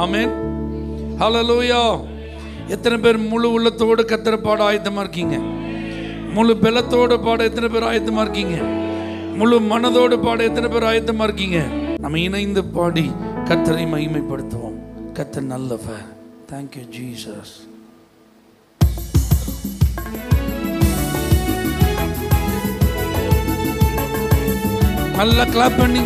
ஆமென். ஹல்லேலூயா. எத்தனை பேர் முழு உள்ளத்தோடு கர்த்தரை பாட ஆயத்தமா இருக்கீங்க? முழு பலத்தோடு பாட எத்தனை பேர் ஆயத்தமா இருக்கீங்க? முழு மனதோடு பாட எத்தனை பேர் ஆயத்தமா இருக்கீங்க? நம்ம இணைந்து பாடி கர்த்தரை மகிமைப்படுத்துவோம். கர்த்தர் நல்லவர். Thank you Jesus. நல்லா கிளாப் பண்ணி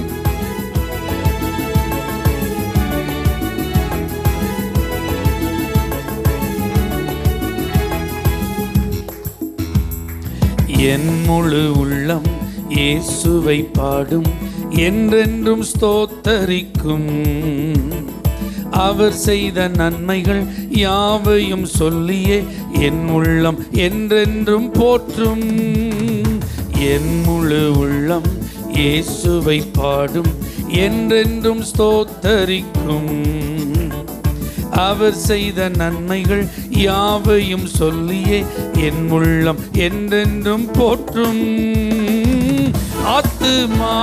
என் முழு உள்ளம் இயேசுவை பாடும், என்றென்றும் ஸ்தோத்தரிக்கும். அவர் செய்த நன்மைகள் யாவையும் சொல்லியே என் உள்ளம் என்றென்றும் போற்றும். என் முழு உள்ளம் இயேசுவை பாடும், என்றென்றும் ஸ்தோத்தரிக்கும். அவர் செய்த நன்மைகள் யாவையும் சொல்லியே என் உள்ளம் என்றென்றும் போற்றும். ஆத்துமா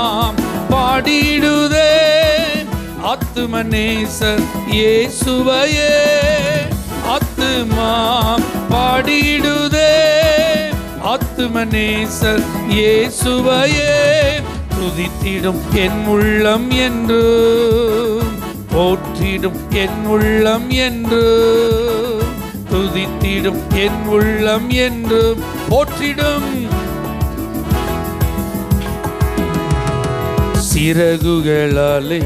பாடிடுதே ஆத்துமநேசர் இயேசுவையே. ஆத்துமா பாடிடுதே ஆத்துமநேசர் இயேசுவையே. துதித்திடும் என் உள்ளம் என்று, போற்றிடும் என் உள்ளம் என்று. துதித்திடும் என் உள்ளம் என்று, போற்றிடும். சிறகுகளாலே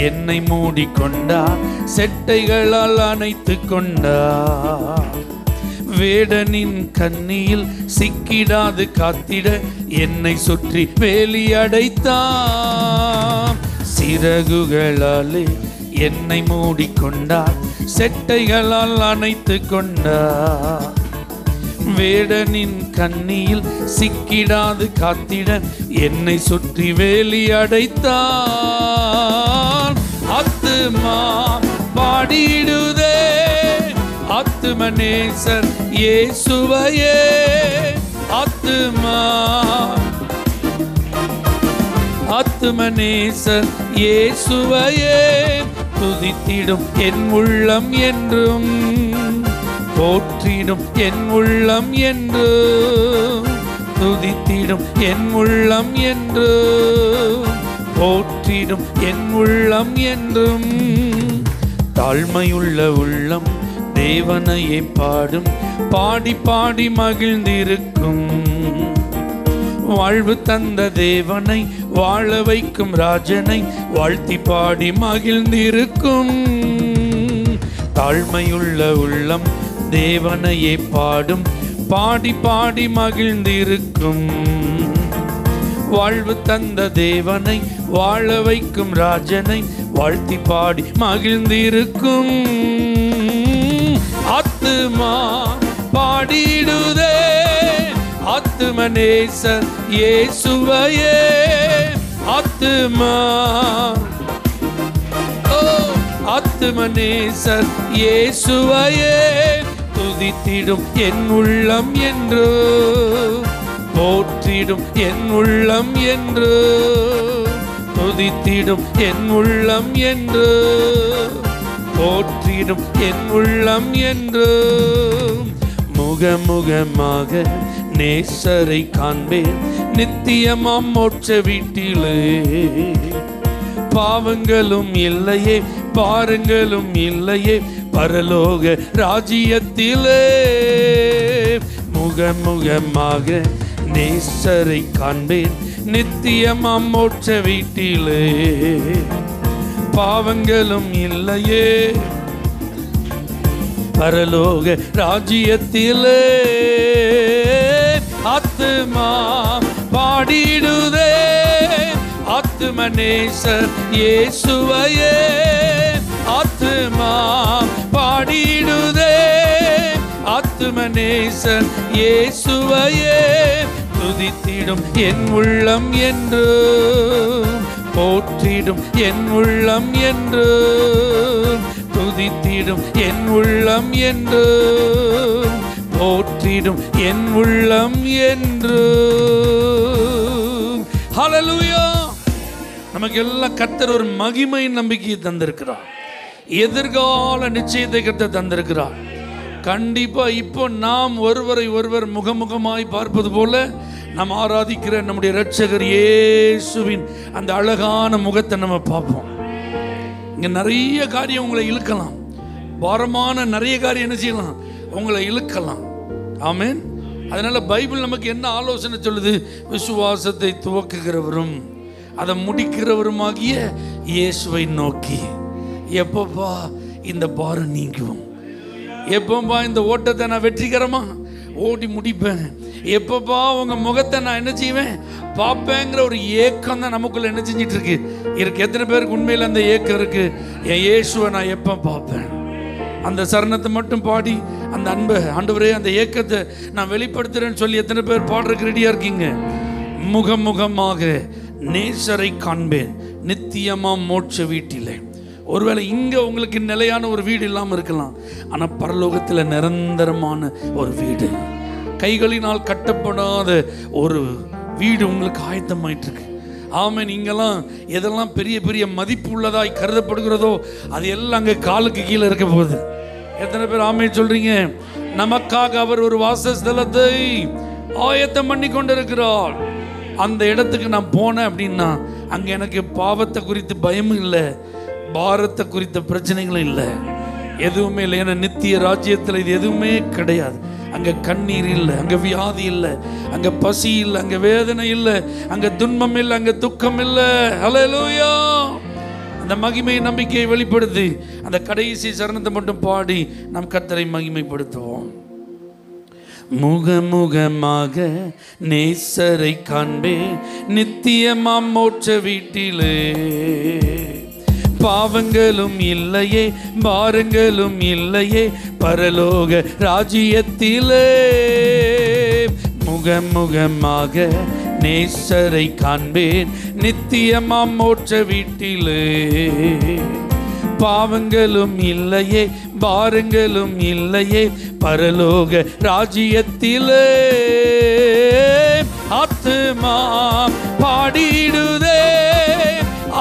என்னை மூடிக்கொண்டார், செட்டைகளால் அணைத்து கொண்டார். வேடனின் கண்ணியில் சிக்கிடாது காத்திட என்னை சுற்றி வேலி அடைத்தார். சிறகுகளாலே என்னை மூடிக்கொண்டார், செட்டைகளால் அணைத்து கொண்டார். வேடனின் கண்ணியில் சிக்கிடாது காத்திட என்னை சுற்றி வேலி அடைத்தார். ஆத்துமா பாடிடுதே ஆத்துமநேசர் இயேசுவையே. ஆத்துமா ஆத்துமநேசர் இயேசுவையே. துதித்திடும் என் உள்ளம் என்றும், போற்றிடும் என் உள்ளம் என்று. துதித்திடும் என் உள்ளம் என்று, போற்றிடும் என் உள்ளம் என்றும். தாழ்மையுள்ள உள்ளம் தேவனையே பாடும், பாடி பாடி மகிழ்ந்திருக்கும். வாழ்வு தந்த தேவனை, வாழ வைக்கும் ராஜனை வாழ்த்தி பாடி மகிழ்ந்திருக்கும். தாழ்மையுள்ள உள்ளம் தேவனையே பாடும், பாடி பாடி மகிழ்ந்திருக்கும். வாழ்வு தந்த தேவனை, வாழ வைக்கும் ராஜனை வாழ்த்தி பாடி மகிழ்ந்திருக்கும். ஆத்துமா பாடிடுதே ஆத்துமநேசர் இயேசுவையே. ஆத்துமா ஆத்துமநேசர் இயேசுவையே. துதித்திடும் என் உள்ளம் என்று, போற்றிடும் என் உள்ளம் என்று. துதித்திடும் என் உள்ளம் என்று, போற்றிடும் என் உள்ளம் என்று. முகமுகமாக நேசரை காண்பேன், நித்தியமாம் மோட்ச வீட்டிலே. பாவங்களும் இல்லையே, பாருங்களும் இல்லையே, பரலோக ராஜ்யத்திலே. முகமுகமாக நேசரை காண்பேன், நித்தியமாம் மோட்ச வீட்டிலே. பாவங்களும் இல்லையே, பரலோக ராஜ்யத்திலே. ஆத்துமா பாடிடுதே ஆத்துமநேசர் இயேசுவையே. ஆத்துமா பாடிடுதே ஆத்துமநேசர் இயேசுவையே. துதித்திடும் என் உள்ளம் என்று, போற்றிடும் என் உள்ளம் என்று. துதித்திடும் என் உள்ளம் என்று, போற்றிடும் என் உள்ளம் என்று. ஹல்லேலூயா. நமக்கு எல்லாம் கர்த்தர் ஒரு மகிமை நம்பிக்கையை தந்திருக்கிறார். எதிர்கால நிச்சயத்தை கர்த்தர் தந்திருக்கிறார். கண்டிப்பா இப்போ நாம் ஒருவரை ஒருவர் முகமுகமாய் பார்ப்பது போல நாம் ஆராதிக்கிற நம்முடைய இரட்சகர் இயேசுவின் அந்த அழகான முகத்தை நம்ம பார்ப்போம். இங்க நிறைய காரியம் உங்களை இழுக்கலாம், பாரமான நிறைய காரியம் என்ன செய்யலாம், உங்களை இழுக்கலாம். ஆமென். அதனால பைபிள் நமக்கு என்ன ஆலோசனை சொல்லுது? விசுவாசத்தை துவக்குகிறவரும் அதை முடிக்கிறவருமாகிய இயேசுவை நோக்கி. எப்பப்பா இந்த பாரம் நீங்குவோம், எப்பப்பா இந்த ஓட்டத்தை நான் வெற்றிகரமா ஓடி முடிப்பேன், எப்பப்பா உங்க முகத்தை நான் என்ன செய்வேன் பார்ப்பேங்கிற ஒரு ஏக்கம் தான் நமக்குள்ள என்ன செஞ்சிட்டு இருக்கு. எத்தனை பேருக்கு உண்மையில் அந்த ஏக்கம் இருக்கு? என் இயேசுவை நான் எப்போ பார்ப்பேன்? அந்த சரணத்தை மட்டும் பாடி அந்த அன்பை, ஆண்டவரே அந்த ஏக்கத்தை நான் வெளிப்படுத்துறேன்னு சொல்லி எத்தனை பேர் பாடுறதுக்கு ரெடியா இருக்கீங்க? முகமுகமாக நேசரை காண்பேன் நித்தியமா மோட்ச வீட்டிலே. ஒருவேளை இங்க உங்களுக்கு நிலையான ஒரு வீடு இல்லாமல் இருக்கலாம், ஆனா பரலோகத்தில் நிரந்தரமான ஒரு வீடு, கைகளினால் கட்டப்படாத ஒரு வீடு உங்களுக்கு ஆயத்தமாயிட்டு இருக்கு. ஆமென். இங்கெல்லாம் எதெல்லாம் பெரிய பெரிய மதிப்பு உள்ளதாய் கருதப்படுகிறதோ அது எல்லாம் அங்கே காலுக்கு கீழே இருக்க போகுது. எத்தனை பேர் ஆமென் சொல்றீங்க? நமக்காக அவர் ஒரு வாசஸ்தலத்தை ஆயத்தம் பண்ணி கொண்டிருக்கிறார். அந்த இடத்துக்கு நான் போனேன் அப்படின்னா அங்கே எனக்கு பாவத்தை குறித்து பயமும் இல்லை, பாரத்தை குறித்த பிரச்சனைகளும் இல்லை, எதுவுமே இல்லை. ஏன்னா நித்திய ராஜ்யத்தில் இது எதுவுமே கிடையாது. அங்கே கண்ணீர் இல்லை, அங்கே வியாதி இல்லை, அங்கே பசி இல்லை, அங்கே வேதனை இல்லை, அங்கே துன்பம் இல்லை, அங்கே துக்கம் இல்லை. ஹல்லேலூயா. அந்த மகிமை நம்பிக்கையை வெளிப்படுத்தி அந்த கடைசி சரணத்தை மட்டும் பாடி நம் கர்த்தரை மகிமைப்படுத்துவோம். முகமுகமாக நேசரை காண்பேன் நித்தியமாம் மோட்ச வீட்டிலே. பாவங்களும் இல்லையே பாரங்களும் இல்லையே பரலோக ராஜ்யத்திலே. முகமுகமாக நேசரை காண்பேன் நித்தியமாம் மோட்ச வீட்டிலே. பாவங்களும் இல்லையே பாரங்களும் இல்லையே பரலோக ராஜ்யத்திலே. ஆத்துமா பாடிடுதே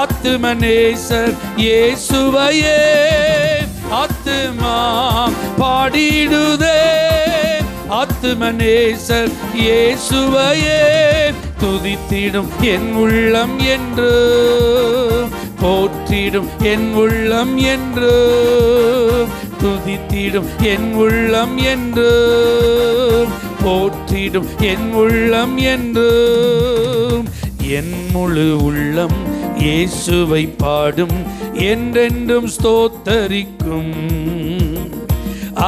ஆத்துமநேசர் இயேசுவையே. ஆத்துமா பாடிடுதே ஆத்துமநேசர் இயேசுவையே. துதித்திடும் என் உள்ளம் என்று போற்றிடும் என் உள்ளம் என்று. துதித்திடும் என் உள்ளம் என்று போற்றிடும் என் உள்ளம் என்று. என் முழு உள்ளம் இயேசுவை பாடும் என்றென்றும் ஸ்தோத்தரிக்கும்.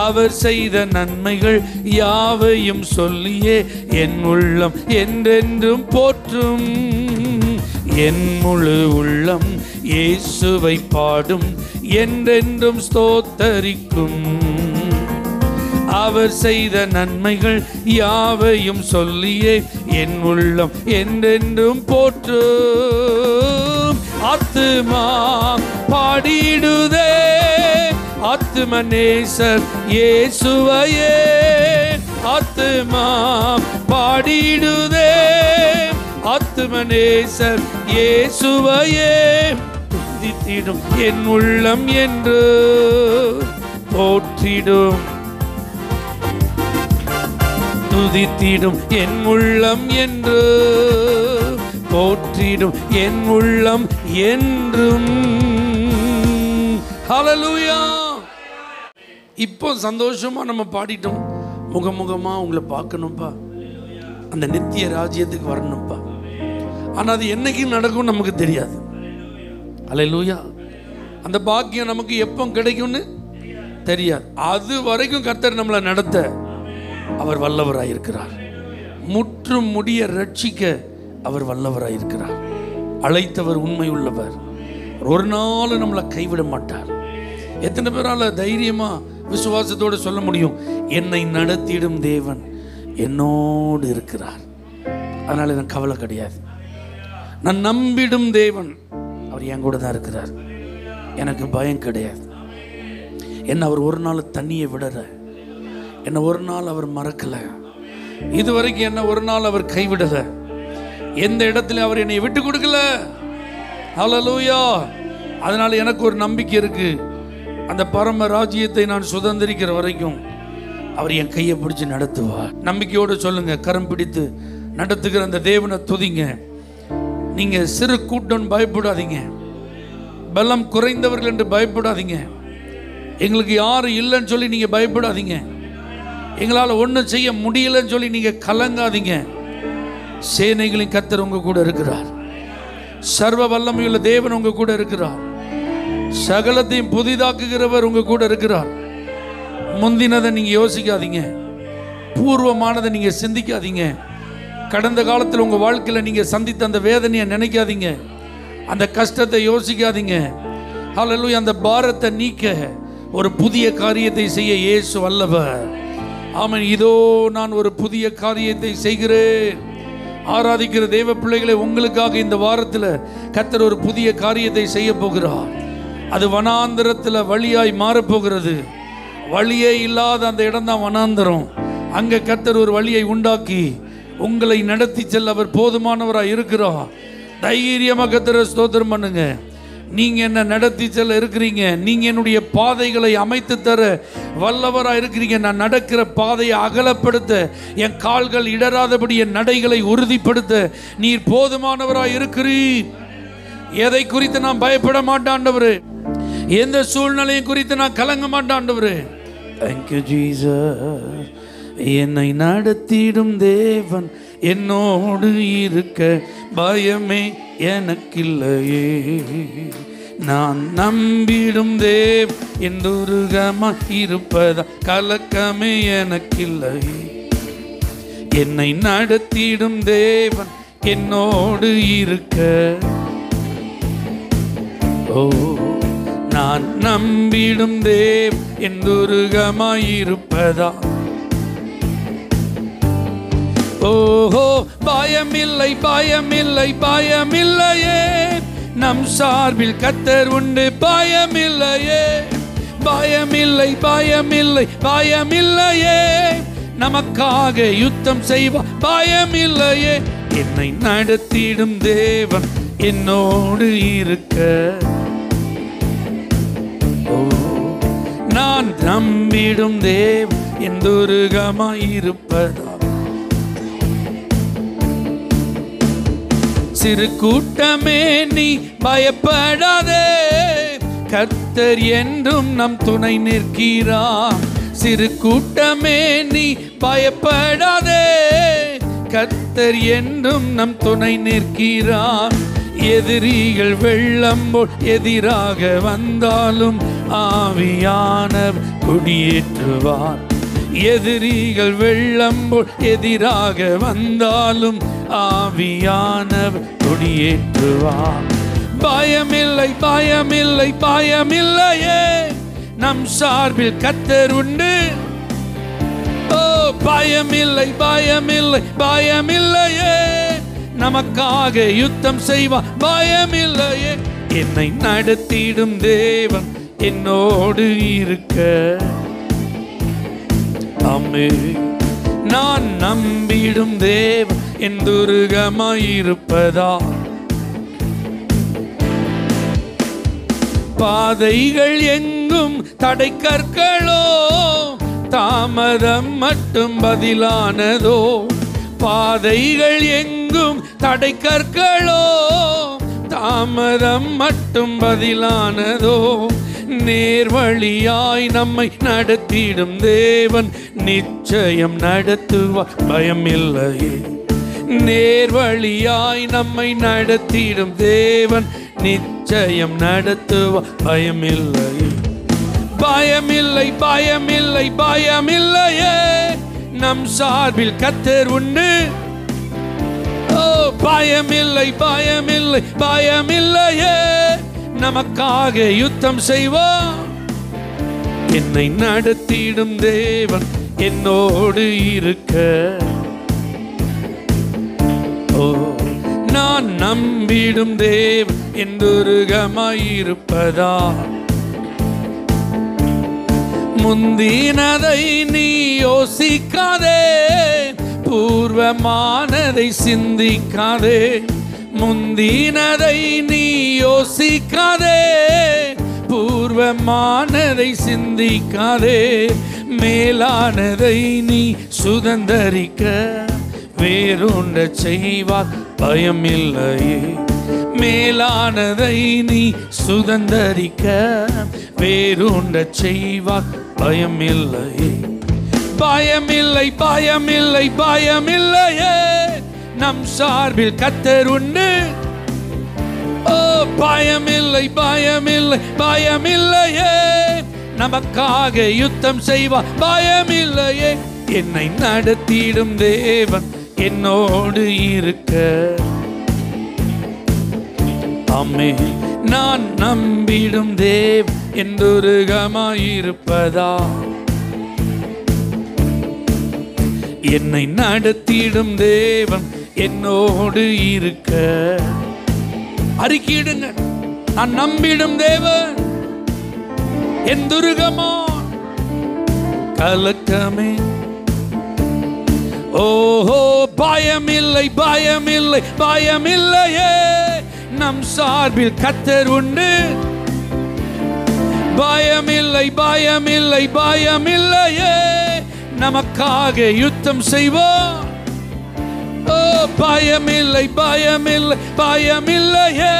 அவர் செய்த நன்மைகள் யாவையும் சொல்லியே என் உள்ளம் என்றென்றும் போற்றும். என் முழு உள்ளம் இயேசுவை பாடும் என்றென்றும் ஸ்தோத்தரிக்கும். அவர் செய்த நன்மைகள் யாவையும் சொல்லியே என் உள்ளம் என்றென்றும் போற்றும். ஆத்துமா பாடிடுதே ஆத்துமநேசர் இயேசுவையே. ஆத்துமா பாடிடுதே ஆத்துமநேசர் இயேசுவையே. துதித்திடும் என் உள்ளம் என்று போற்றிடும். துதித்திடும் என் உள்ளம் என்று போற்றிடும் என் உள்ளம் என்றும். ஹல்லேலூயா. இப்போ சந்தோஷமா நம்ம பாடிட்டோம். முகமுகமா உங்களை பார்க்கணும்ப்பா, அந்த நித்திய ராஜ்யத்துக்கு வரணும்ப்பா. ஆனா அது என்னைக்கு நடக்கும் நமக்கு தெரியாது. ஹல்லேலூயா. அந்த பாக்கியம் நமக்கு எப்போ கிடைக்கும்னு தெரியாது. அது வரைக்கும் கர்த்தர் நம்மளை நடத்த அவர் வல்லவராயிருக்கிறார். முற்றும் முடிய ரட்சிக்க அவர் வல்லவராயிருக்கிறார். அழைத்தவர் உண்மை உள்ளவர், ஒரு நாள் நம்மளை கைவிட மாட்டார். எத்தனை பேரால தைரியமா விசுவாசத்தோடு சொல்ல முடியும், என்னை நடத்திடும் தேவன் என்னோடு இருக்கிறார், அதனால எனக்கு கவலை கிடையாது. நான் நம்பிடும் தேவன் அவர் என் கூட தான் இருக்கிறார், எனக்கு பயம் கிடையாது. என்ன அவர் ஒரு நாள் தண்ணியை விடல, என்ன ஒரு நாள் அவர் மறக்கல, இதுவரைக்கும் என்ன ஒரு நாள் அவர் கைவிடல, எந்த இடத்துல அவர் என்னை விட்டு கொடுக்கல. ஹல்லேலூயா. அதனால எனக்கு ஒரு நம்பிக்கை இருக்கு, அந்த பரம ராஜ்யத்தை நான் சுதந்திரிக்கிற வரைக்கும் அவர் என் கையை பிடிச்சு நடத்துவார். நம்பிக்கையோடு சொல்லுங்க, கரம் பிடித்து நடத்துகிற அந்த தேவனை துதிங்க. நீங்க சிறு கூட்டம் பயப்படாதீங்க, பலம் குறைந்தவர்கள் என்று பயப்படாதீங்க, எங்களுக்கு யாரும் இல்லைன்னு சொல்லி நீங்க பயப்படாதீங்க, எங்களால் ஒன்றும் செய்ய முடியலன்னு சொல்லி நீங்க கலங்காதீங்க. சேனைகளின் கர்த்தர் உங்க கூட இருக்கிறார். சர்வ வல்லமையுள்ள தேவன் உங்க கூட இருக்கிறார். சகலத்தையும் புதிதாக்குகிறவர் உங்க கூட இருக்கிறார். முந்தினதை நீங்க யோசிக்காதீங்க, பூர்வமானதை நீங்க சிந்திக்காதீங்க. கடந்த காலத்தில் உங்க வாழ்க்கையில் நீங்க சந்தித்த அந்த வேதனையை நினைக்காதீங்க, அந்த கஷ்டத்தை யோசிக்காதீங்க. ஹல்லேலூயா. அந்த பாரத்தை நீக்க ஒரு புதிய காரியத்தை செய்ய இயேசு வல்லவர். ஆமென். இதோ நான் ஒரு புதிய காரியத்தை செய்கிறேன். ஆராதிக்கிற தேவ பிள்ளைகளை, உங்களுக்காக இந்த வாரத்தில் கர்த்தர் ஒரு புதிய காரியத்தை செய்ய போகிறார். அது வனாந்தரத்தில் வழியாய் மாறப்போகிறது. வழியே இல்லாத அந்த இடம் தான் வனாந்தரம். அங்கே கர்த்தர் ஒரு வழியை உண்டாக்கி உங்களை நடத்தி செல்ல அவர் போதுமானவராக இருக்கிறார். தைரியமாக கர்த்தரை ஸ்தோத்திரம் பண்ணுங்க. நீங்க என்ன நடத்தி செல்ல இருக்கிறீங்க. நீங்க என்னுடைய பாதைகளை அமைத்து தர வல்லவராக இருக்கிறீங்க. நான் நடக்கிற பாதையை அகலப்படுத்த, என் கால்கள் இடராதபடி என் நடைகளை உறுதிப்படுத்த நீர் போதுமானவராக இருக்கிறீர். எதை குறித்து நான் பயப்பட மாட்டேன் ஆண்டவரே, எந்த சூழ்நிலையை குறித்து நான் கலங்க மாட்டேன் ஆண்டவரே. Thank you Jesus. என்னை நடத்திடும் தேவன் என்னோடு இருக்க பயமே எனக்கில்லையே. நான் நம்பிடும் தேவ் என்றுருகமா இருப்பதா கலக்கமே எனக்கில்லையே. என்னை நடத்திடும் தேவன் என்னோடு இருக்க, ஓ நான் நம்பிடும் தேவ் என்றுருகமா இருப்பதா. ஓஹோ பயமில்லை பயமில்லை பயமில்லையே, நம் சார்பில் கர்த்தர் உண்டு பயமில்லையே. பயமில்லை பயமில்லை பயமில்லையே, நமக்காக யுத்தம் செய்வார் பயமில்லையே. என்னை நடத்திடும் தேவன் என்னோடு இருக்க, ஓ நான் நம்பிடும் தேவன் என்றுருகமாய் இருப்பதா. சிறு கூட்டமே நீ பயப்படாதே, கர்த்தர் என்றும் நம் துணை நிற்கிறார். சிறு கூட்டமே நீ பயப்படாதே, கர்த்தர் என்றும் நம் துணை நிற்கிறார். எதிரிகள் வெள்ளம் போல் எதிராக வந்தாலும் ஆவியானவர் குடியேற்றுவார். எதிரிகள் வெள்ளம் போல் எதிராக வந்தாலும் ஆவியானவர் குடியேற்றுவார். பயமில்லை பயமில்லை பயமில்லையே, நம் சார்பில் கர்த்தர் உண்டு. ஓ பயமில்லை பயமில்லை பயமில்லையே, நமக்காக யுத்தம் செய்வார் பயமில்லையே. என்னை நடத்திடும் தேவன் என்னோடு இருக்க, நான் நம்பிடும் தேவன் என்றுருகமாயிருப்பதா. பாதைகள் எங்கும் தடை கற்களோ, தாமதம் மட்டும் பதிலானதோ. பாதைகள் எங்கும் தடை கற்களோ, தாமதம் மட்டும் பதிலானதோ. நேர்வழியாய் நம்மை நடத்திடும் தேவன் நிச்சயம் நடத்துவார் பயமில்லையே. நேர்வழியாய் நம்மை நடத்திடும் தேவன் நிச்சயம் நடத்துவார் பயமில்லையே. பயமில்லை பயமில்லை பயமில்லையே, நம் சார்பில் கர்த்தர் உண்டு. ஓ பயமில்லை பயமில்லை பயமில்லையே, நமக்காக யுத்தம் செய்வார். என்னை நடத்திடும் தேவன் என்னோடு இருக்க, ஓ நான் நம்பிடும் தேவன் என்றுருகமாயிருப்பதா. முந்தினதை நீ யோசிக்காதே, பூர்வமானதை சிந்திக்காதே. முந்தினதை நீ யோசிக்காதே, அபூர்வமானதை சிந்திக்காதே, மேலானதை நீ சுதந்தரிக்க வேறொன்ற செய்வார் பயமில்லையே. மேலானதை நீ சுதந்தரிக்க வேறொன்ற செய்வார் பயமில்லையே. பயமில்லை பயமில்லை பயமில்லையே, நம் சார்பில் கர்த்தர் உண்டு. ஓ பயமில்லை பயமில்லை பயமில்லையே, நமக்காக யுத்தம் செய்வார் பயமில்லையே. என்னை நடத்திடும் தேவன் என்னோடு இருக்க, அம்மே நான் நம்பிடும் தேவ் என்றுருகமாயிருப்பதா. என்னை நடத்திடும் தேவன் என்னோடு இருக்க. அறிக்கையிடுங்க, நான் நம்பிடும் தேவன் என் துருகமா. கலக்கமே ஓஹோ பயமில்லை பயமில்லை பயமில்லையே, நம் சார்பில் கர்த்தர் உண்டு. பயமில்லை பயமில்லை பயமில்லையே, நமக்காக யுத்தம் செய்வோம். ஓ பயமில்லை பயமில்லை பயமில்லையே.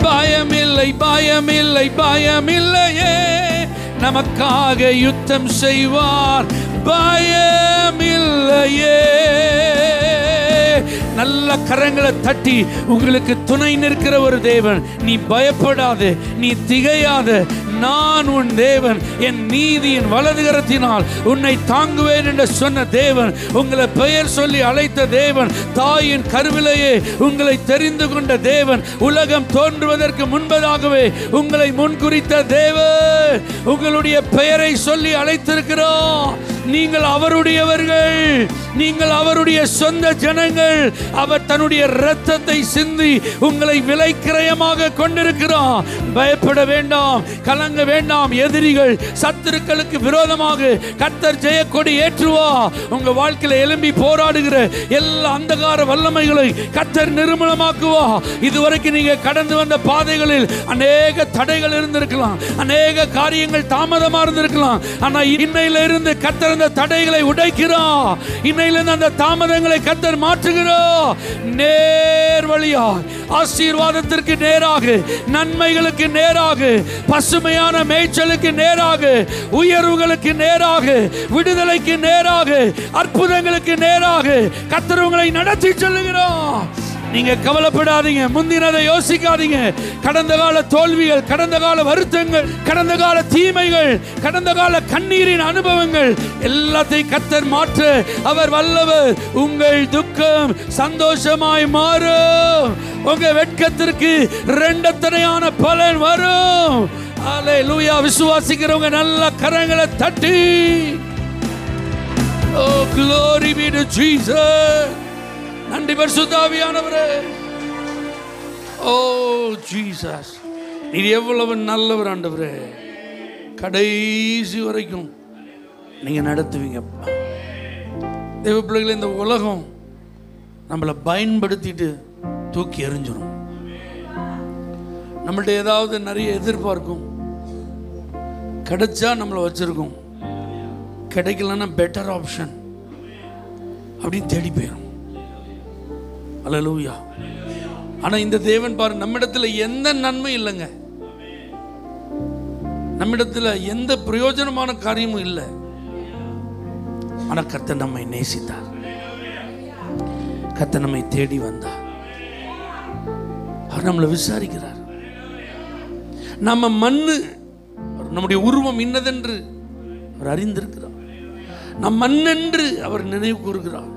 பயமில்லை பயமில்லை பயமில்லையே, நமக்காக யுத்தம் செய்வார் பயமில்லையே. நல்ல கரங்களை தட்டி உங்களுக்கு துணை நிற்கிற ஒரு தேவன், நீ பயப்படாதே, நீ திகையாத, நான் உன் தேவன், என் நீதியின் வலதுகரத்தினால் உன்னை தாங்குவேன் என்று சொன்ன தேவன், உங்களை பெயர் சொல்லி அழைத்த தேவன், தாயின் கருவிலேயே உங்களை தெரிந்து கொண்ட தேவன், உலகம் தோன்றுவதற்கு முன்பதாகவே உங்களை முன்குறித்த தேவன், உங்களுடைய பெயரை சொல்லி அழைத்திருக்கிறோம். நீங்கள் அவருடையவர்கள், நீங்கள் அவருடைய சொந்த ஜனங்கள். அவர் தன்னுடைய இரத்தத்தை சிந்தி உங்களை விலைக்கிரயமாக கொண்டிருக்கிறார். பயப்பட வேண்டாம், கலங்க வேண்டாம். எதிரிகள் சத்துருக்களுக்கு விரோதமாக கர்த்தர் ஜெயக்கொடி ஏற்றுவா. உங்க வாழ்க்கையில எழும்பி போராடுகிற எல்லா அந்தகார வல்லமைகளை கர்த்தர் நிர்மூலமாக்குவா. இதுவரைக்கும் நீங்க கடந்து வந்த பாதைகளில் அநேக தடைகள் இருந்திருக்கலாம், அநேக காரியங்கள் தாமதமா இருந்திருக்கலாம். ஆனா இன்னையில இருந்து கர்த்தர் அந்த தடைகளை உடைக்கிறார். இன்னையிலிருந்து அந்த தாமதங்களை கர்த்தர் மாற்றுகிறார். நேர் வழியாய் ஆசீர்வாதத்திற்கு நேராக, நன்மைகளுக்கு நேராக, பசுமையான மேய்ச்சலுக்கு நேராக, உயர்வுகளுக்கு நேராக, விடுதலைக்கு நேராக, அற்புதங்களுக்கு நேராக கர்த்தர் உங்களை நடத்தி செல்லுகிறார். நீங்க கவலைப்படாதீங்க, முந்தினதை யோசிக்காதீங்க. கடந்த கால தோல்விகள், கடந்த கால வருத்தங்கள், கடந்த கால தீமைகள், கடந்த கால கண்ணீரின் அனுபவங்கள் எல்லாத்தையும் கர்த்தர் மாற்ற அவர் வல்லவர். உங்கள் துக்கம் சந்தோஷமாய் மாறும். உங்க வெட்கத்திற்கு இரண்டத்தனையான பலன் வரும். அல்லேலூயா. விசுவாசிக்கிறவங்க நல்ல கரங்களை தட்டி, oh glory be to Jesus. நன்றி பரிசுத்த ஆவியானவரே. ஓ ஜீசஸ், நீர் எவ்வளவு நல்லவர் ஆண்டவரே. கடைசி வரைக்கும் நீங்க நடத்துவீங்க. தேவ பிள்ளைகளை, இந்த உலகம் நம்மளை பயன்படுத்திட்டு தூக்கி எறிஞ்சிடும். நம்மள்ட்ட ஏதாவது நிறைய எதிர்பார்க்கும், கிடைச்சா நம்மளை வச்சிருக்கும், கிடைக்கலன்னா பெட்டர் ஆப்ஷன் அப்படின்னு தேடி போயிடும். அல்லேலூயா. ஆனா இந்த தேவன் பாரு, நம்மிடத்துல எந்த நன்மை இல்லைங்க, நம்மிடத்துல எந்த பிரயோஜனமான காரியமும் இல்லை. ஆனா கர்த்தர் நம்மை நேசித்தார், கர்த்தர் நம்மை தேடி வந்தார். அவர் நம்மளை விசாரிக்கிறார். நம்ம மண்ணு, நம்முடைய உருவம் இன்னதென்று அவர் அறிந்திருக்கிறார். நம் மண்ணென்று அவர் நினைவு கூறுகிறார்.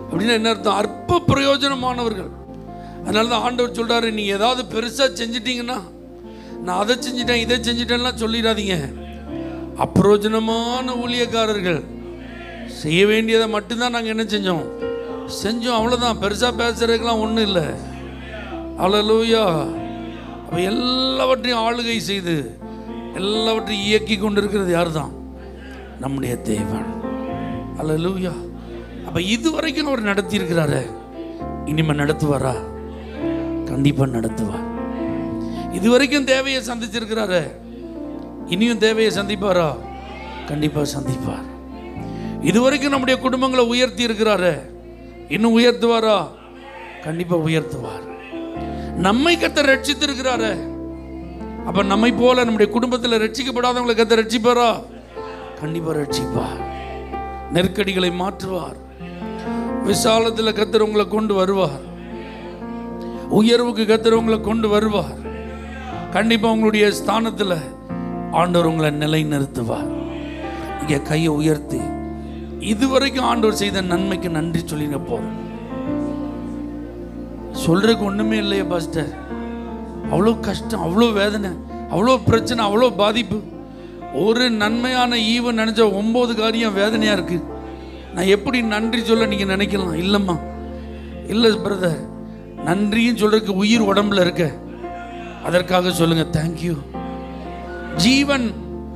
அப்படின்னா என்ன அர்த்தம்? அற்ப பிரயோஜனமானவர்கள். அதனால தான் ஆண்டவர் சொல்றாரு, நீ ஏதாவது பெருசா செஞ்சிட்டீங்கன்னா, நான் அதை செஞ்சிட்டேன் இதை செஞ்சிட்டேன்லாம் சொல்லிடாதீங்க. அப்பிரயோஜனமான ஊழியக்காரர்கள். செய்ய வேண்டியதை மட்டும்தான் நாங்கள் என்ன செஞ்சோம், அவ்வளோதான். பெருசாக பேசுறதுக்கெல்லாம் ஒன்றும் இல்லை. அல்லேலூயா. அப்போ எல்லாவற்றையும் ஆளுகை செய்து எல்லாவற்றையும் இயக்கி கொண்டிருக்கிறது யார் தான்? நம்முடைய தேவன். அல்லேலூயா. அப்போ இதுவரைக்கும் அவர் நடத்தி இருக்கிறாரு, இனிமே நடத்துவாரா? கண்டிப்பா நடத்துவார். இதுவரைக்கும் தேவையை சந்திச்சிருக்கிறாரு, இனியும் தேவையை சந்திப்பாரா? கண்டிப்பா சந்திப்பார். இதுவரைக்கும் நம்முடைய குடும்பங்களை உயர்த்தி இருக்கிறாரு, இன்னும் உயர்த்துவாரா? கண்டிப்பா உயர்த்துவார். நம்மை கர்த்தர் ரட்சித்து இருக்கிறாரு, அப்ப நம்மை போல நம்முடைய குடும்பத்தில் ரட்சிக்கப்படாதவங்களை கர்த்தர் ரட்சிப்பாரா? கண்டிப்பா ரட்சிப்பார். நெருக்கடிகளை மாற்றுவார். விசாலத்தில் கர்த்தர் உங்களை கொண்டு வருவார். உயர்வுக்கு கர்த்தர் உங்களை கொண்டு வருவார். கண்டிப்பா உங்களுடைய ஸ்தானத்தில் ஆண்டவர் உங்களை நிலை நிறுத்துவார். இங்கே கையை உயர்த்தி இதுவரைக்கும் ஆண்டவர் செய்த நன்மைக்கு நன்றி சொல்லிங்க. போறோம் சொல்றதுக்கு ஒண்ணுமே இல்லையே பாஸ்டர், அவ்வளோ கஷ்டம், அவ்வளோ வேதனை, அவ்வளோ பிரச்சனை, அவ்வளோ பாதிப்பு. ஒரு நன்மையான ஈவு நினைச்ச 9 காரியம் வேதனையா இருக்கு. நான் எப்படி நன்றி சொல்ல நீங்க நினைக்கலாம். இல்லம்மா, இல்லை பிரதர், நன்றியும் சொல்றதுக்கு உயிர் உடம்புல இருக்க, அதற்காக சொல்லுங்க தேங்க்யூ. ஜீவன்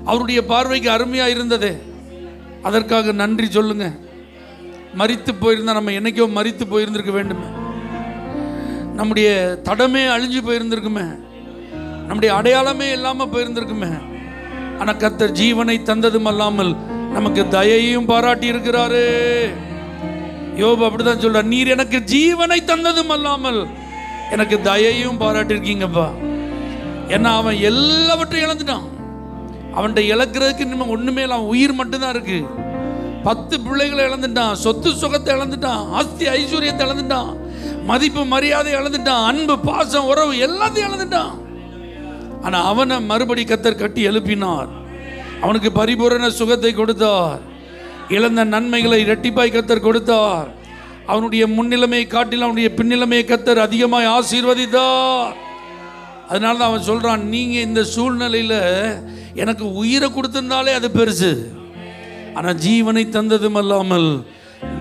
அவருடைய பார்வைக்கு அருமையா இருந்தது, அதற்காக நன்றி சொல்லுங்க. மரித்து போயிருந்தா நம்ம என்னைக்கோ மரித்து போயிருந்திருக்க வேண்டுமே, நம்முடைய தடமே அழிஞ்சு போயிருந்திருக்குமே, நம்முடைய அடையாளமே இல்லாம போயிருந்திருக்குமே. ஆனா கர்த்தர் ஜீவனை தந்ததும் அல்லாமல் நமக்கு தயையும் பாராட்டி இருக்கிறாரு. யோபு அப்படிதான் சொல்றார், நீர் எனக்கு ஜீவனை தந்ததும் அல்லாமல் எனக்கு தயையும் பாராட்டி இருக்கீங்கப்பா. ஏன்னா அவன் எல்லாவற்றையும் இழந்துட்டான். அவன்கிட்ட இழக்கிறதுக்கு இன்னும் ஒண்ணுமே இல்லை, அவன் உயிர் மட்டும்தான் இருக்கு. 10 பிள்ளைகளை இழந்துட்டான், சொத்து சுகத்தை இழந்துட்டான், ஆஸ்தி ஐஸ்வர்யத்தை இழந்துட்டான், மதிப்பு மரியாதை இழந்துட்டான், அன்பு பாசம் உறவு எல்லாத்தையும் இழந்துட்டான். ஆனா அவனை மறுபடி கர்த்தர் கட்டி எழுப்பினார். அவனுக்கு பரிபூரண சுகத்தை கொடுத்தார். இழந்த நன்மைகளை இரட்டிப்பாய் கர்த்தர் கொடுத்தார். அவனுடைய முன்னிலைமையை காட்டில் அவனுடைய பின்னிலைமையை கர்த்தர் அதிகமாய் ஆசீர்வதித்தார். அதனால தான் அவன் சொல்றான், நீங்க இந்த சூழ்நிலையில எனக்கு உயிரை கொடுத்திருந்தாலே அது பெருசு, ஆனா ஜீவனை தந்ததும் அல்லாமல்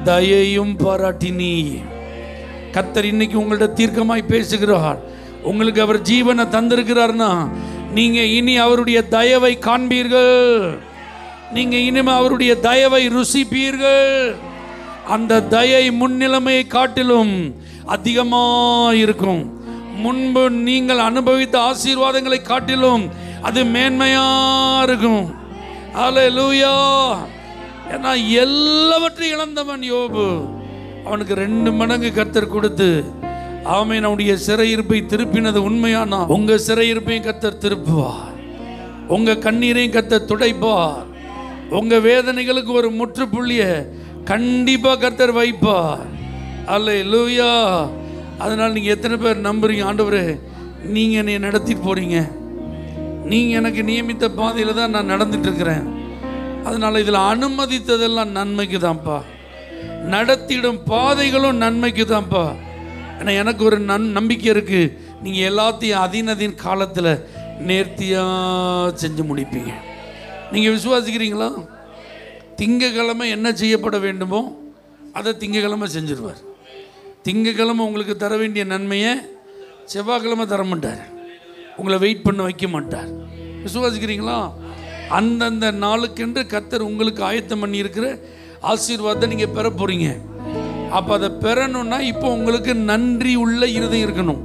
தயையும் பாராட்டினி. கர்த்தர் இன்னைக்கு உங்கள்ட்ட தீர்க்கமாய் பேசுகிறார். உங்களுக்கு அவர் ஜீவனை தந்திருக்கிறார்னா நீங்க இனி அவருடைய தயவை காண்பீர்கள். நீங்க இனிமே அவருடைய தயவை ருசிப்பீர்கள். அந்த தயை முன்னிலைமையை காட்டிலும் அதிகமாக இருக்கும். முன்பு நீங்கள் அனுபவித்த ஆசீர்வாதங்களை காட்டிலும் அது மேன்மையா இருக்கும். அல்லேலூயா. ஏன்னா எல்லாவற்றையும் இழந்தவன் யோபு, அவனுக்கு 2 மடங்கு கர்த்தர் கொடுத்து ஆமென் அவனுடைய சிறையிருப்பை திருப்பினது உண்மையானா உங்க சிறையிருப்பையும் கர்த்தர் திருப்புவார். உங்க கண்ணீரையும் கர்த்தர் துடைப்பார். உங்க வேதனைகளுக்கு ஒரு முற்றுப்புள்ளிய கண்டிப்பா கர்த்தர் வைப்பார். அல்லேலூயா. அதனால நீங்க எத்தனை பேர் நம்புறீங்க, ஆண்டவரே நீங்க என்னை நடத்திட்டு போறீங்க, நீங்க எனக்கு நியமித்த பாதையில தான் நான் நடந்துட்டு இருக்கிறேன், அதனால இதுல அனுமதித்ததெல்லாம் நன்மைக்கு தான்ப்பா, நடத்திடும் பாதைகளும் நன்மைக்கு தான்ப்பா. ஏன்னா எனக்கு ஒரு நம்பிக்கை இருக்கு, நீங்க எல்லாத்தையும் அதினதின் காலத்துல நேர்த்தியா செஞ்சு முடிப்பீங்க. நீங்க விசுவாசிக்கிறீங்களா? திங்கக்கிழமை என்ன செய்யப்பட வேண்டுமோ அதை திங்கக்கிழமை செஞ்சிருவார். திங்கக்கிழமை உங்களுக்கு தர வேண்டிய நன்மையை செவ்வாய்க்கிழமை தர மாட்டார், உங்களை வெயிட் பண்ண வைக்க மாட்டார். விசுவாசிக்கிறீங்களா? அந்தந்த நாளுக்கென்று கர்த்தர் உங்களுக்கு ஆயத்தம் பண்ணி இருக்கிற ஆசீர்வாதத்தை நீங்க பெற போறீங்க. அப்ப அதை பெறணும்னா இப்போ உங்களுக்கு நன்றி உள்ள இருதயம் இருக்கணும்.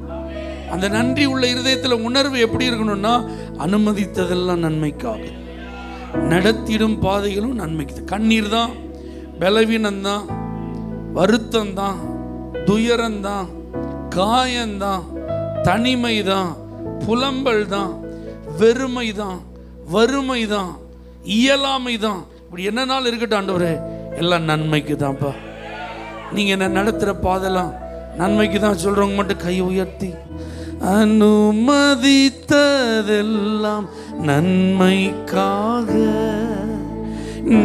அந்த நன்றி உள்ள இருதயத்தில் உணர்வு எப்படி இருக்கணும்னா, அனுமதித்ததெல்லாம் நன்மைக்காக, நடத்திடும் பாதைகளும் நன்மைக்கு. கண்ணீர் தான், பலவீனம்தான், வருத்தம் தான், துயரம்தான், காயம்தான், தனிமை தான், புலம்பல் தான், வெறுமை தான், வறுமை தான், இயலாமை தான், இப்படி என்ன நாள் இருக்கட்டும் ஆண்டவரே, எல்லாம் நன்மைக்கு தான்ப்பா. நீங்க என்ன நடத்துற பாதெல்லாம் நன்மைக்கு தான் சொல்றவங்க மட்டும் கை உயர்த்தி, அனுமதித்ததெல்லாம் நன்மைக்காக,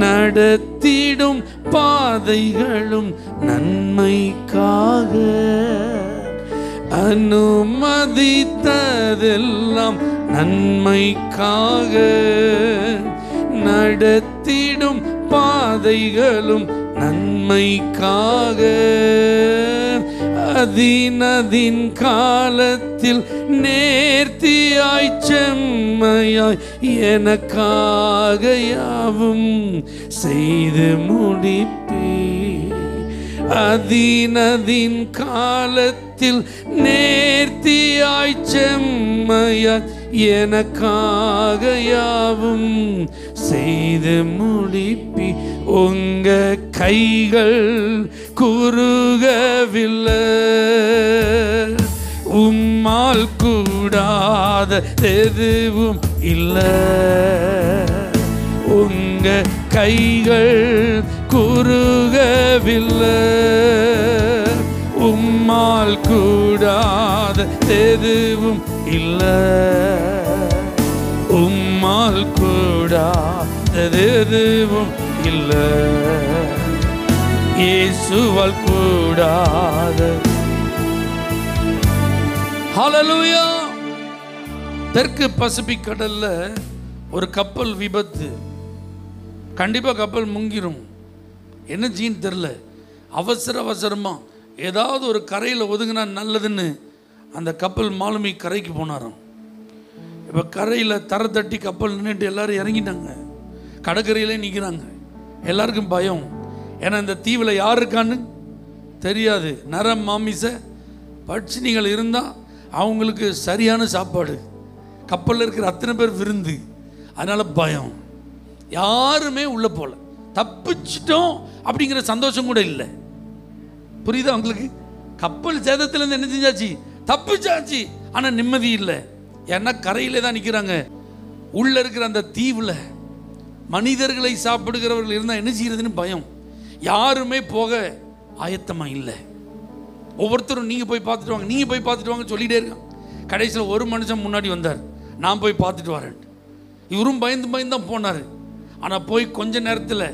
நடத்திடும் பாதைகளும் நன்மைக்காக, அனுமதித்ததெல்லாம் நன்மைக்காக, நடத்திடும் பாதைகளும் நன்மைக்காக, அதினதின் காலத்தில் நேர்த்தியாய் செம்மையாய் எனக்காக யாவும் செய்து முடிப்பே. அதினதின் காலத்தில் நேர்த்தியாய் செம்மையாய் எனக்காக யாவும் செய்து முடிப்பி உங்க கைகள் குறுகவில்லை. உம்மால் கூடாத எதுவும் இல்லை. உங்க கைகள் குறுகவில்லை. உம்மால் கூடாத எதுவும் இல்லை. உம்மால் கூடாத எதுவும் இல்லை. இயேசுவால் கூடாத. ஹல்லேலூயா. தெற்கு பசிபிக் கடல்ல ஒரு கப்பல் விபத்து. கண்டிப்பா கப்பல் முங்கிரும். என்ன ஜீன் தெரில. அவசரமா ஏதாவது ஒரு கரையில் ஒதுங்கினா நல்லதுன்னு அந்த கப்பல் மாலுமி கரைக்கு போனாராம். இப்போ கரையில் தர தட்டி கப்பல் நின்றுட்டு எல்லாரும் இறங்கிட்டாங்க. கடற்கரையிலே நிற்கிறாங்க. எல்லாருக்கும் பயம். ஏன்னா இந்த தீவில் யார் இருக்கான்னு தெரியாது. நரம் மாமிச பட்சினிகள் இருந்தால் அவங்களுக்கு சரியான சாப்பாடு. கப்பலில் இருக்கிற அத்தனை பேர் விருந்து. அதனால் பயம். யாருமே உள்ளே போகல. தப்பிச்சிட்டோம் அப்படிங்கிற சந்தோஷம் கூட இல்லை. புரியுதா உங்களுக்கு? கப்பல் சேதத்திலேருந்து என்ன செஞ்சாச்சு? தப்பிச்சாச்சு. ஆனால் நிம்மதி இல்லை. ஏன்னா கரையிலே தான் நிற்கிறாங்க. உள்ளே இருக்கிற அந்த தீவில் மனிதர்களை சாப்பிடுகிறவர்கள் இருந்தால் என்ன செய்யறதுன்னு பயம். யாருமே போக ஆயத்தமாக இல்லை. ஒவ்வொருத்தரும் நீங்கள் போய் பார்த்துட்டு வாங்க, நீங்கள் போய் பார்த்துட்டு வாங்க சொல்லிகிட்டே இருக்காங்க. கடைசியில் ஒரு மனுஷன் முன்னாடி வந்தார். நான் போய் பார்த்துட்டு வரேன். இவரும் பயந்து தான் போனார். ஆனால் போய் கொஞ்ச நேரத்தில்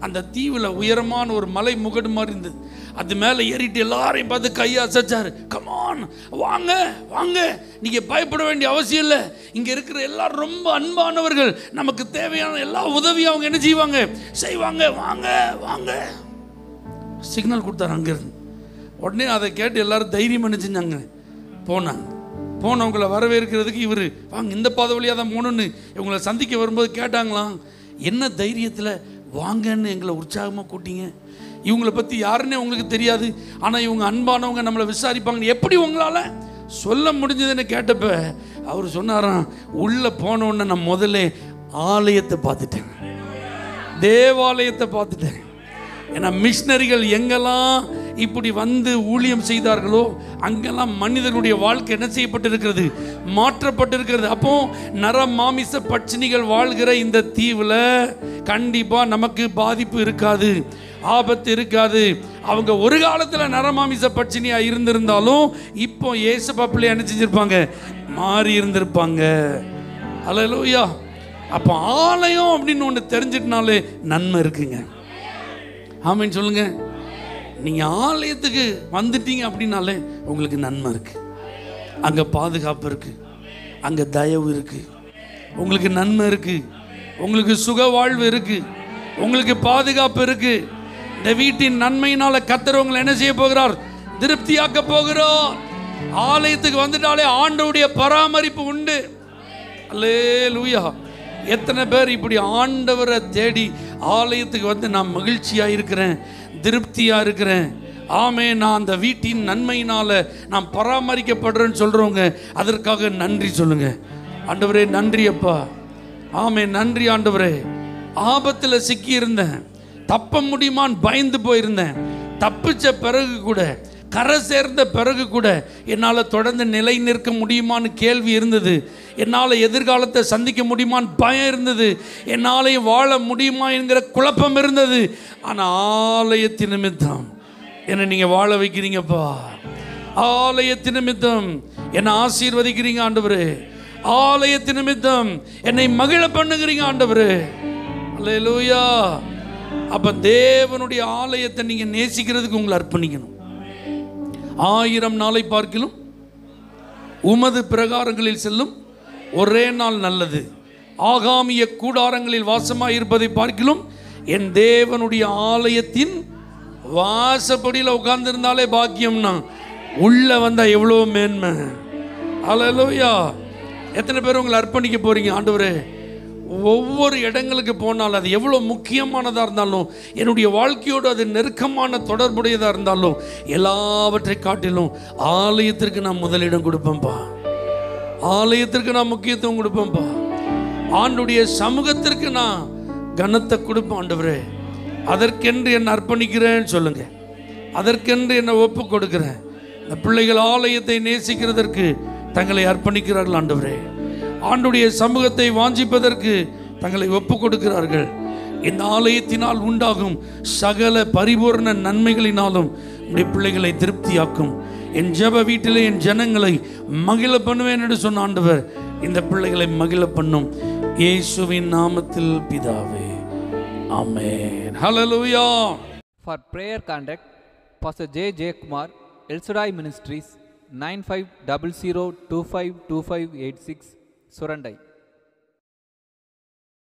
அந்த தீவில் உயரமான ஒரு மலை முகடு மாதிரி இருந்தது. அது மேலே ஏறிட்டு எல்லாரையும் பார்த்து கையை அசைச்சார். கமான், வாங்க வாங்க, நீங்கள் பயப்பட வேண்டிய அவசியம் இல்லை. இங்கே இருக்கிற எல்லாரும் ரொம்ப அன்பானவர்கள். நமக்கு தேவையான எல்லா உதவியும் அவங்க என்ன செய்வாங்க. வாங்க வாங்க சிக்னல் கொடுத்தாரு அங்கேருந்து. உடனே அதை கேட்டு எல்லாரும் தைரியம் நினச்சிஞ்சாங்க. போனவங்களை வரவேற்கிறதுக்கு இவர் வாங்க இந்த பாதை வழியாக தான் போகணுன்னு இவங்களை சந்திக்க வரும்போது கேட்டாங்களாம். என்ன தைரியத்தில் வாங்கன்னு எங்களை உற்சாகமாக கூட்டிங்க? இவங்களை பற்றி யாருன்னே உங்களுக்கு தெரியாது. ஆனால் இவங்க அன்பானவங்க, நம்மளை விசாரிப்பாங்க. எப்படி உங்களால் சொல்ல முடிஞ்சதுன்னு கேட்டப்ப அவர் சொன்னாராம், உள்ளே போனோடனே நான் முதல்ல ஆலயத்தை பார்த்துட்டேன், தேவாலயத்தை பார்த்துட்டேன். ஏன்னா மிஷினரிகள் எங்கெல்லாம் இப்படி வந்து ஊழியம் செய்தார்களோ அங்கெல்லாம் மனிதனுடைய வாழ்க்கை என்ன செய்யப்பட்டிருக்கிறது? மாற்றப்பட்டிருக்கிறது. அப்போ நர மாமிச பட்சினிகள் வாழ்கிற இந்த தீவில் கண்டிப்பாக நமக்கு பாதிப்பு இருக்காது, ஆபத்து இருக்காது. அவங்க ஒரு காலத்தில் நரமாமிச பட்சினியாக இருந்திருந்தாலும் இப்போ ஏசப்பா பிள்ளை என்ன செஞ்சிருப்பாங்க? மாறி இருந்திருப்பாங்க. அல்லேலூயா. அப்போ ஆலயம் அப்படின்னு ஒன்று தெரிஞ்சிட்டனாலே நன்மை இருக்குங்க. ஆமீன் சொல்லுங்க. நீங்கள் ஆலயத்துக்கு வந்துட்டீங்க அப்படின்னாலே உங்களுக்கு நன்மை இருக்குது. அங்கே பாதுகாப்பு இருக்குது, அங்கே தயவு இருக்குது, உங்களுக்கு நன்மை இருக்குது, உங்களுக்கு சுக வாழ்வு இருக்குது, உங்களுக்கு பாதுகாப்பு இருக்குது. இந்த வீட்டின் நன்மையினால கர்த்தர் உங்களை என்ன செய்ய போகிறார்? திருப்தியாக்க போகிறோம். ஆலயத்துக்கு வந்துட்டாலே ஆண்டவருடைய பராமரிப்பு உண்டு. அல்லேலூயா. எத்தனை பேர் இப்படி ஆண்டவரை தேடி ஆலயத்துக்கு வந்து நான் மகிழ்ச்சியாக இருக்கிறேன், திருப்தியாக இருக்கிறேன், ஆமே நான் அந்த வீட்டின் நன்மையினால் நான் பராமரிக்கப்படுறேன்னு சொல்கிறவங்க அதற்காக நன்றி சொல்லுங்கள். ஆண்டவரே நன்றி அப்பா, ஆமே நன்றி ஆண்டவரே. ஆபத்தில் சிக்கியிருந்தேன், தப்ப முடியுமான்னு பயந்து போயிருந்தேன். தப்பிச்ச பிறகு கூட, கரை சேர்ந்த பிறகு கூட என்னால் தொடர்ந்து நிலை நிற்க முடியுமான்னு கேள்வி இருந்தது. என்னால் எதிர்காலத்தை சந்திக்க முடியுமான்னு பயம் இருந்தது. என்னாலையும் வாழ முடியுமா என்கிற குழப்பம் இருந்தது. ஆனால் ஆலயத்தின் நிமித்தம் என்னை நீங்கள் வாழ வைக்கிறீங்கப்பா. ஆலயத்தின் நிமித்தம் என்னை ஆசீர்வதிக்கிறீங்க ஆண்டவரே. ஆலயத்தின் நிமித்தம் என்னை மகிழ பண்ணுகிறீங்க ஆண்டவரே. அல்லேலூயா. அப்போ தேவனுடைய ஆலயத்தை நீங்கள் நேசிக்கிறதுக்கு உங்களை அர்ப்பணிக்கணும். 1000 நாளை பார்க்கிலும் உமது பிரகாரங்களில் செல்லும் ஒரே நாள் நல்லது. ஆகாமிய கூடாரங்களில் வாசமாக இருப்பதை பார்க்கிலும் என் தேவனுடைய ஆலயத்தின் வாசப்படியில் உட்கார்ந்துருந்தாலே பாக்கியம்னா, உள்ள வந்தால் எவ்வளோ மேன்மை. அல்லேலூயா. எத்தனை பேர் உங்களை அர்ப்பணிக்க போறீங்க? ஆண்டவரே ஒவ்வொரு இடங்களுக்கு போனாலும் அது எவ்வளோ முக்கியமானதாக இருந்தாலும், என்னுடைய வாழ்க்கையோடு அது நெருக்கமான தொடர்புடையதாக இருந்தாலும், எல்லாவற்றை காட்டிலும் ஆலயத்திற்கு நான் முதலிடம் கொடுப்பேன்ப்பா. ஆலயத்திற்கு நான் முக்கியத்துவம் கொடுப்பேன்ப்பா. ஆண்டுடைய சமூகத்திற்கு நான் கனத்தை கொடுப்பேன். ஆண்டவரே, அதற்கென்று என்னை அர்ப்பணிக்கிறேன்னு சொல்லுங்க. அதற்கென்று என்னை ஒப்பு கொடுக்கிறேன். இந்த பிள்ளைகள் ஆலயத்தை நேசிக்கிறதற்கு தங்களை அர்ப்பணிக்கிறார்கள். ஆண்டவரே, ஆண்டுடைய சமூகத்தை வாஞ்சிப்பதற்கு தங்களை ஒப்பு கொடுக்கிறார்கள். இந்த ஆலயத்தினால் உண்டாகும் சகல பரிபூர்ண நன்மைகளினாலும் உடைய பிள்ளைகளை திருப்தியாக்கும். என் ஜெப வீட்டிலே என் ஜனங்களை மகிழ பண்ணுவேன் என்று சொன்ன ஆண்டவர் இந்த பிள்ளைகளை மகிழ பண்ணும். இயேசுவின் நாமத்தில் பிதாவே, ஆமென். ஹல்லேலூயா. For prayer contact, Pastor J. Kumar, El Shaddai Ministries, 9500252586, Surandai.